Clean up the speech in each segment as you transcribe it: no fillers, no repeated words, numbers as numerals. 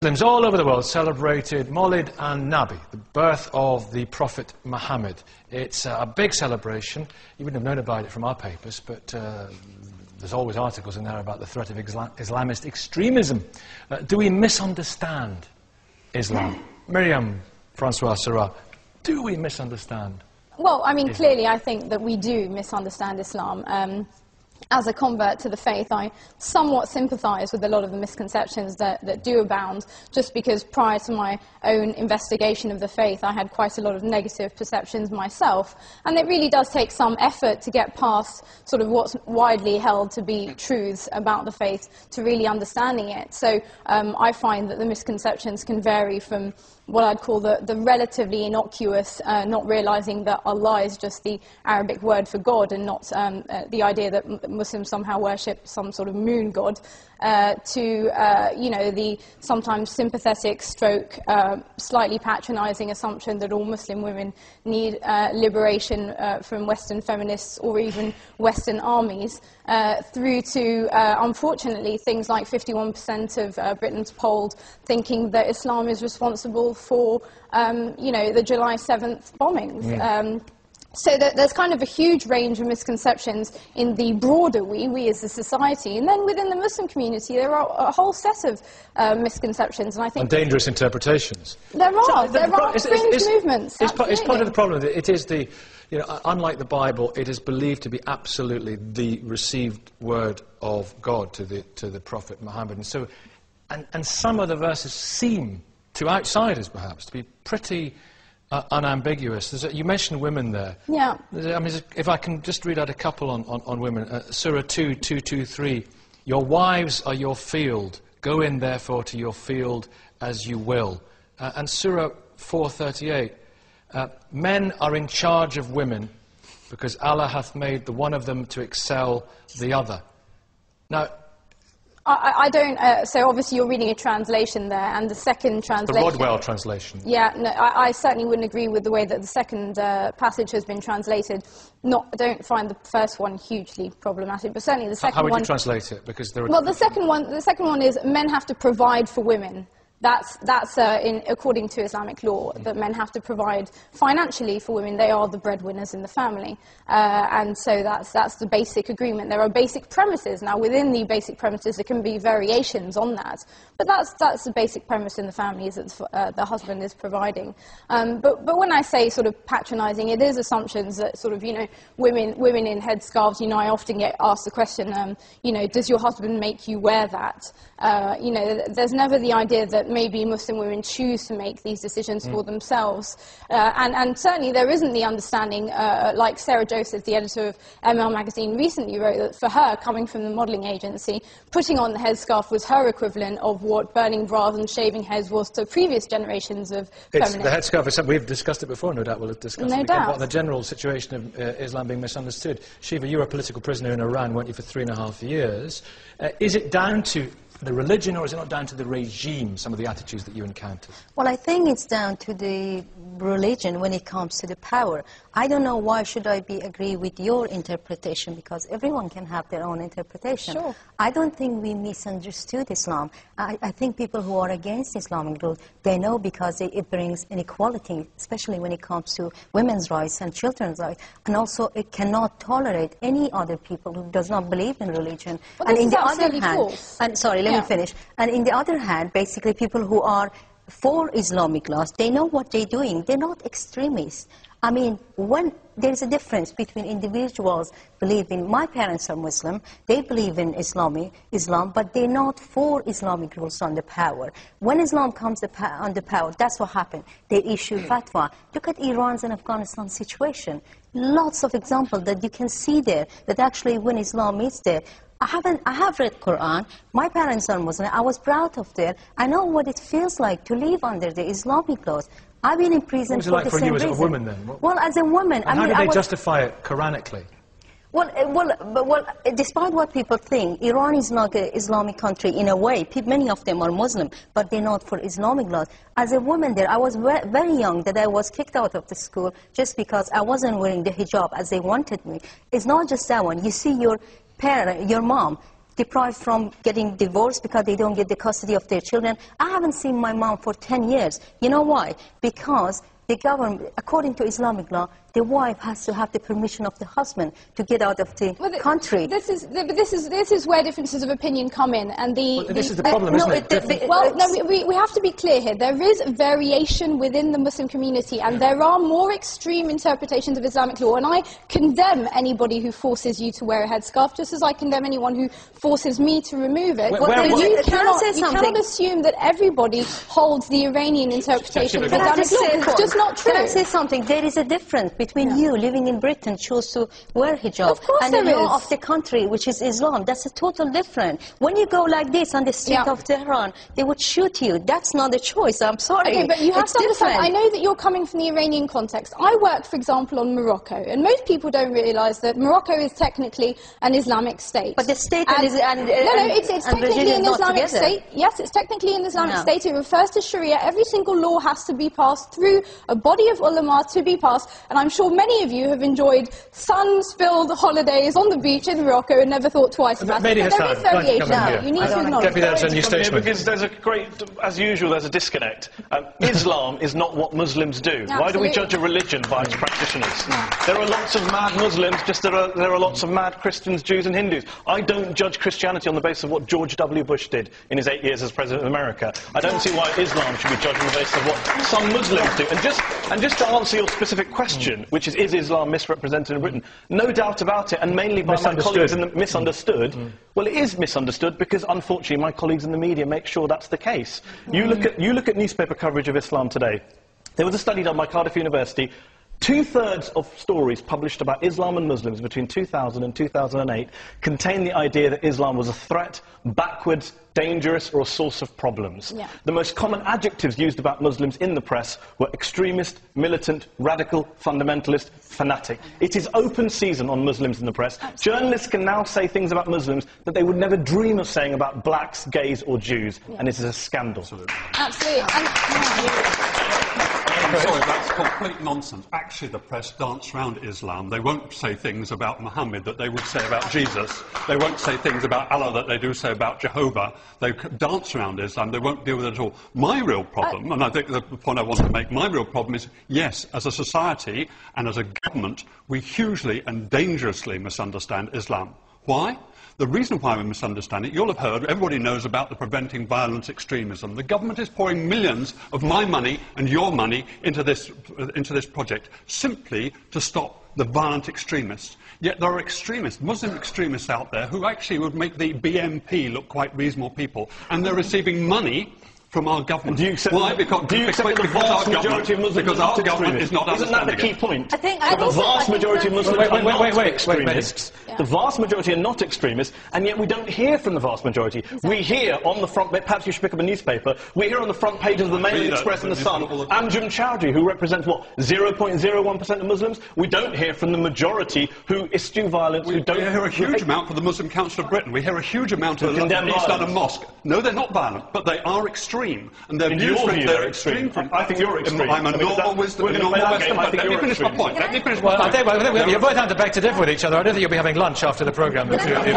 Muslims all over the world celebrated Mawlid and Nabi, the birth of the Prophet Muhammad. It's a big celebration. You wouldn't have known about it from our papers, but there's always articles in there about the threat of Islamist extremism. Do we misunderstand Islam? Miriam Francois Sarah, do we misunderstand? Well, I mean, clearly I think that we do misunderstand Islam. As a convert to the faith, I somewhat sympathise with a lot of the misconceptions that do abound, just because prior to my own investigation of the faith, I had quite a lot of negative perceptions myself. And it really does take some effort to get past sort of what's widely held to be truths about the faith to really understanding it. So I find that the misconceptions can vary from what I'd call the relatively innocuous, not realising that Allah is just the Arabic word for God and not the idea that Muslims somehow worship some sort of moon god, to you know, the sometimes sympathetic stroke, slightly patronising assumption that all Muslim women need liberation from Western feminists or even Western armies, through to, unfortunately, things like 51% of Britons polled thinking that Islam is responsible for, you know, the July 7th bombings. So there's kind of a huge range of misconceptions in the broader we as a society, and then within the Muslim community there are a whole set of misconceptions, and I think... And dangerous interpretations. There are fringe movements. It's part of the problem that it is the, you know, unlike the Bible, it is believed to be absolutely the received word of God to the Prophet Muhammad, and so, and some of the verses seem, to outsiders perhaps, to be pretty unambiguous. You mentioned women there. Yeah. I mean, if I can just read out a couple on women. Surah 2:223. Your wives are your field. Go in, therefore, to your field as you will. And Surah 4:38. Men are in charge of women because Allah hath made the one of them to excel the other. Now, I don't, so obviously you're reading a translation there, and the second translation... The Rodwell translation. Yeah, no, I certainly wouldn't agree with the way that the second passage has been translated. I don't find the first one hugely problematic, but certainly the second one... How would you translate it? Because there are... Well, the second one is men have to provide for women. That's according to Islamic law, that men have to provide financially for women. They are the breadwinners in the family. And so that's the basic agreement. There are basic premises. Now, within the basic premises, there can be variations on that. But that's the basic premise in the family, is that the husband is providing. But when I say sort of patronising, it is assumptions that sort of, you know, women in headscarves, you know, I often get asked the question, you know, does your husband make you wear that? You know, there's never the idea that maybe Muslim women choose to make these decisions for themselves. And certainly there isn't the understanding, like Sarah Joseph, the editor of ML magazine, recently wrote that for her, coming from the modelling agency, putting on the headscarf was her equivalent of what burning bras and shaving heads was to previous generations of feminists. The headscarf is something, we've discussed it before, no doubt we'll have discussed it again, what the general situation of Islam being misunderstood. Shiva, you were a political prisoner in Iran, weren't you, for 3.5 years. Is it down to the religion, or is it not down to the regime, some of the attitudes that you encountered? Well, I think it's down to the religion when it comes to the power. I don't know why should I agree with your interpretation, because everyone can have their own interpretation. Sure. I don't think we misunderstood Islam. I think people who are against Islamic rule, they know because it brings inequality, especially when it comes to women's rights and children's rights. And also, it cannot tolerate any other people who does not believe in religion. But and this in is the other absolutely hand, false. and sorry, let me finish. And in the other hand, basically people who are for Islamic laws, they know what they're doing. They're not extremists. I mean, when there's a difference between individuals believing, my parents are Muslim, they believe in Islam, but they're not for Islamic rules on the power. When Islam comes on the power, that's what happened. They issue fatwa. Look at Iran's and Afghanistan situation. Lots of examples that you can see there, that actually when Islam is there, I have read Quran. My parents are Muslim. I was proud of that. I know what it feels like to live under the Islamic laws. I've been in prison for the same reason. What was it like for you as a woman then? Well, as a woman, and how did they justify it Quranically? Well, despite what people think, Iran is not an Islamic country in a way. Many of them are Muslim, but they're not for Islamic laws. As a woman there, I was very young that I was kicked out of the school just because I wasn't wearing the hijab as they wanted me. It's not just that one. You see your parent, your mom, deprived from getting divorced because they don't get the custody of their children. I haven't seen my mom for 10 years. You know why? Because the government, according to Islamic law, the wife has to have the permission of the husband to get out of the country. This is where differences of opinion come in, and this is the problem, isn't it? We have to be clear here. There is variation within the Muslim community, and there are more extreme interpretations of Islamic law. And I condemn anybody who forces you to wear a headscarf, just as I condemn anyone who forces me to remove it. You cannot assume that everybody holds the Iranian interpretation of Islamic law. It's just not true. Can I say something? There is a difference between you living in Britain, choose to wear hijab, and the law of the country, which is Islam. That's a total different. When you go like this on the street of Tehran, they would shoot you. That's not a choice. I'm sorry. Okay, but you have to understand, I know that you're coming from the Iranian context. I work, for example, on Morocco, and most people don't realise that Morocco is technically an Islamic state. But the state it's technically an Islamic state. Yes, it's technically an Islamic state. It refers to Sharia. Every single law has to be passed through a body of ulama to be passed, and I'm sure many of you have enjoyed sun-spilled holidays on the beach in Morocco and never thought twice about it. There is variation. You need to acknowledge that. Because there's a great, as usual, there's a disconnect. Islam is not what Muslims do. Absolutely. Why do we judge a religion by its practitioners? There are lots of mad Muslims, just there are lots of mad Christians, Jews and Hindus. I don't judge Christianity on the basis of what George W. Bush did in his 8 years as President of America. I don't see why Islam should be judged on the basis of what some Muslims do. And just to answer your specific question, which is Islam misrepresented in Britain? No doubt about it, and mainly by my colleagues in the misunderstood. Well, it is misunderstood because, unfortunately, my colleagues in the media make sure that's the case. You look at newspaper coverage of Islam today. There was a study done by Cardiff University. 2/3 of stories published about Islam and Muslims between 2000 and 2008 contain the idea that Islam was a threat, backwards, dangerous, or a source of problems. The most common adjectives used about Muslims in the press were extremist, militant, radical, fundamentalist, fanatic. It is open season on Muslims in the press. Journalists can now say things about Muslims that they would never dream of saying about blacks, gays, or Jews, and it is a scandal. Absolutely. I'm sorry, that's complete nonsense. Actually, the press dance around Islam. They won't say things about Muhammad that they would say about Jesus. They won't say things about Allah that they do say about Jehovah. They dance around Islam. They won't deal with it at all. My real problem, and I think the point I want to make, my real problem is, yes, as a society and as a government, we hugely and dangerously misunderstand Islam. Why? The reason why we misunderstand it, you'll have heard, everybody knows about the Preventing Violence Extremism. The government is pouring millions of my money and your money into this project simply to stop the violent extremists. Yet there are extremists, Muslim extremists out there who actually would make the BNP look quite reasonable people, and they're receiving money from our government. Why? Because our government is not understanding it. Isn't that the key point? I think the vast majority of Muslims are not extremists. Yeah. The vast majority are not extremists, and yet we don't hear from the vast majority. Exactly. We hear on the front, perhaps you should pick up a newspaper, we hear on the front pages of the Mail Express and the Sun, Anjum Chowdhury, who represents, what, 0.01% of Muslims? We don't hear from the majority who eschew violence, we hear a huge amount from the Muslim Council of Britain. We hear a huge amount of the East London Mosque. No, they're not violent, but they are extreme. And their views are extreme. I think you're extreme. I'm a normal Western. Let me finish my point. Let me finish my point. I think you're both having to beg to differ with each other. I don't think you'll be having lunch after the programme, the two of you.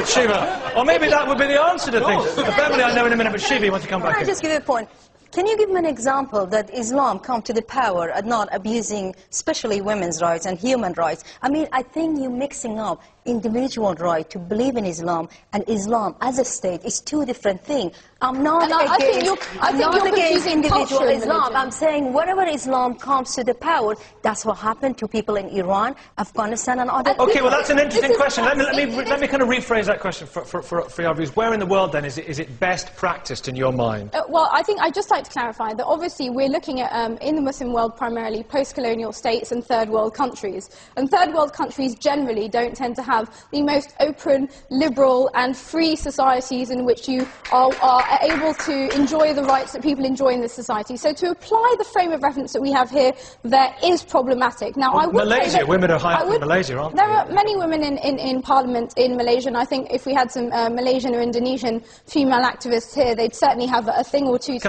Shiva. Or maybe that would be the answer to things. Beverly, I know in a minute, but Shiva, you want to come back? Can I just give you a point? Can you give me an example that Islam come to the power and not abusing, especially women's rights and human rights? I mean, I think you're mixing up individual right to believe in Islam and Islam as a state is two different things. I'm not against individual Islam. I'm saying wherever Islam comes to the power, that's what happened to people in Iran, Afghanistan and other Okay, well that's an interesting question. Let me kind of rephrase that question for your views. Where in the world then is it best practiced in your mind? Well, I think I'd just like to clarify that obviously we're looking at, in the Muslim world, primarily post-colonial states and third world countries. And third world countries generally don't tend to have the most open, liberal and free societies in which you are able to enjoy the rights that people enjoy in this society. So to apply the frame of reference that we have here, there is problematic. Now, I would Malaysia, women are high up in Malaysia, aren't they? There are many women in Parliament in Malaysia, and I think if we had some Malaysian or Indonesian female activists here, they'd certainly have a thing or two to say.